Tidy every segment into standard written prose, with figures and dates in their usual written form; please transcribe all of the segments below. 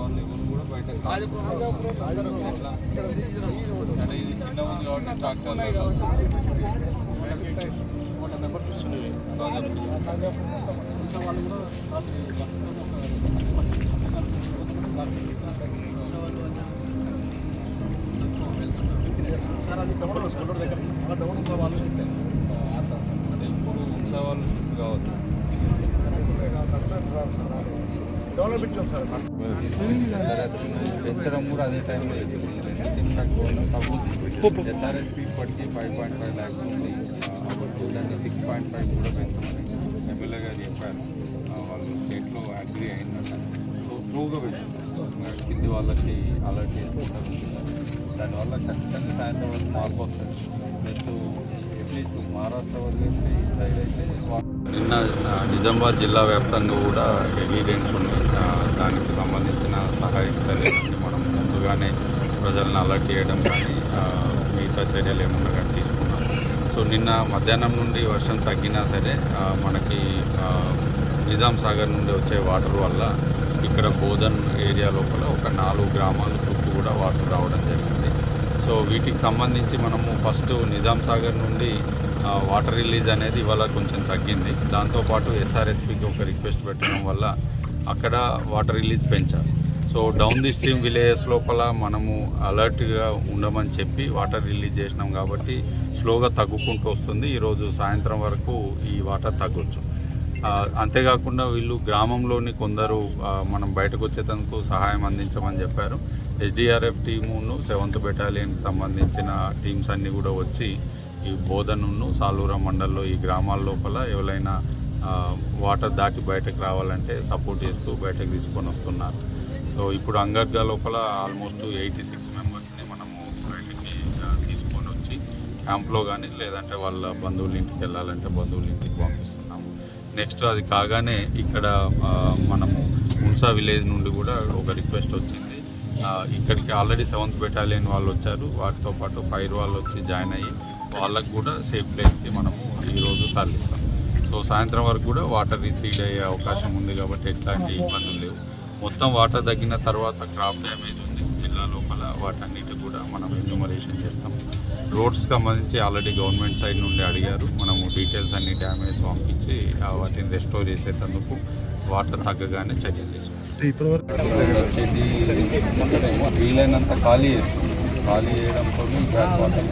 వాళ్ళు ఎవరు కూడా బయట అంటే ఇది చిన్న ఉంది కాబట్టి ట్రాక్టర్ నెంబర్ చూస్తుంది వాళ్ళు కూడా సార్ అది డౌన్ సార్ దగ్గర డౌన్ ఉత్సవాలు అంటే ఇప్పుడు ఉత్సవాలు షిఫ్ట్ కావచ్చు డెవలప్ ఇచ్చాం సార్ పెంచడం కూడా అదే టైంలో వేసింది ఎస్ఆర్ఎస్పీ ఇప్పటికీ 5.5 lakhs ఉంది దాన్ని 6.5 కూడా పెంచమని ఎమ్మెల్యే గారు చెప్పారు వాళ్ళు స్టేట్లో అగ్రీ అయిందంట స్లోగా పెంచుతారు కింది వాళ్ళకి అలర్ట్ చేసుకుంటారు దానివల్ల ఖచ్చితంగా సాయంత్రం వరకు మార్పు వస్తుంది ప్లస్ అట్లీస్ట్ మహారాష్ట్ర వదిలేస్తే ఈ సైడ్ అయితే నిన్న నిజామాబాద్ జిల్లా వ్యాప్తంగా కూడా హెవీ రైన్స్ ఉన్నాయి దానికి సంబంధించిన సహాయక చర్యలన్నీ మనం ముందుగానే ప్రజలను అలర్ట్ చేయడం కానీ మిగతా చర్యలు ఏమన్నా కానీ తీసుకున్నాం. సో నిన్న మధ్యాహ్నం నుండి వర్షం తగ్గినా సరే మనకి నిజాం సాగర్ నుండి వచ్చే వాటర్ వల్ల ఇక్కడ బోధన్ ఏరియా లోపల ఒక 4 గ్రామాల చుట్టూ కూడా వాటర్ రావడం జరిగింది. సో వీటికి సంబంధించి మనము ఫస్ట్ నిజాం సాగర్ నుండి వాటర్ రిలీజ్ అనేది ఇవాళ కొంచెం తగ్గింది. దాంతోపాటు ఎస్ఆర్ఎస్పీకి ఒక రిక్వెస్ట్ పెట్టడం వల్ల అక్కడ వాటర్ రిలీజ్ పెంచారు. So down the stream villages లోపల మనము అలర్ట్గా ఉండమని చెప్పి వాటర్ రిలీజ్ చేసినాం కాబట్టి స్లోగా తగ్గుకుంటూ వస్తుంది. ఈరోజు సాయంత్రం వరకు ఈ వాటర్ తగ్గొచ్చు. అంతేకాకుండా వీళ్ళు గ్రామంలోని కొందరు మనం బయటకు వచ్చేందుకు సహాయం అందించమని చెప్పారు. ఎస్డిఆర్ఎఫ్ టీమును 7th బెటాలియన్కి సంబంధించిన టీమ్స్ అన్నీ కూడా వచ్చి ఈ బోధను సాలూరా మండల్లో ఈ గ్రామాల లోపల ఎవరైనా వాటర్ దాటి బయటకు రావాలంటే సపోర్ట్ చేస్తూ బయటకు తీసుకొని వస్తున్నారు. సో ఇప్పుడు అంగర్గా లోపల ఆల్మోస్ట్ 86 మెంబర్స్ని మనము బయటికి తీసుకొని వచ్చి క్యాంప్లో కానీ లేదంటే వాళ్ళ బంధువుల ఇంటికి వెళ్ళాలంటే బంధువుల ఇంటికి పంపిస్తున్నాము. నెక్స్ట్ అది కాగానే ఇక్కడ మనము మున్సా విలేజ్ నుండి కూడా ఒక రిక్వెస్ట్ వచ్చింది. ఇక్కడికి ఆల్రెడీ 7th బెటాలియన్ వాళ్ళు వచ్చారు. వాటితో పాటు ఫైర్ వాళ్ళు వచ్చి జాయిన్ అయ్యి వాళ్ళకు కూడా సేఫ్ ప్లేస్కి మనము ఈరోజు తరలిస్తాం. సో సాయంత్రం వరకు కూడా వాటర్ రిసీడ్ అయ్యే అవకాశం ఉంది కాబట్టి ఎట్లాంటి ఇబ్బందులు లేవు. మొత్తం వాటర్ తగ్గిన తర్వాత క్రాప్ డ్యామేజ్ ఉంది జిల్లా లోపల, వాటన్నిటి కూడా మనం ఎన్యూమరేషన్ చేస్తాం. రోడ్స్కి సంబంధించి ఆల్రెడీ గవర్నమెంట్ సైడ్ నుండి అడిగారు. మనము డీటెయిల్స్ అన్ని డ్యామేజ్ పంపించి వాటిని రెస్టోర్ చేసేందుకు వాటర్ తగ్గగానే చర్యలు తీసుకుంటాం. వచ్చేది వీలైనంత ఖాళీ చేయడంతో బ్యాక్ వాటర్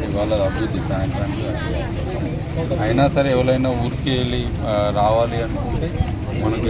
ఇవాళ అభివృద్ధి సాయంత్రానికి అయినా సరే ఎవరైనా ఊరికి వెళ్ళి రావాలి అనుకుంటే మనకు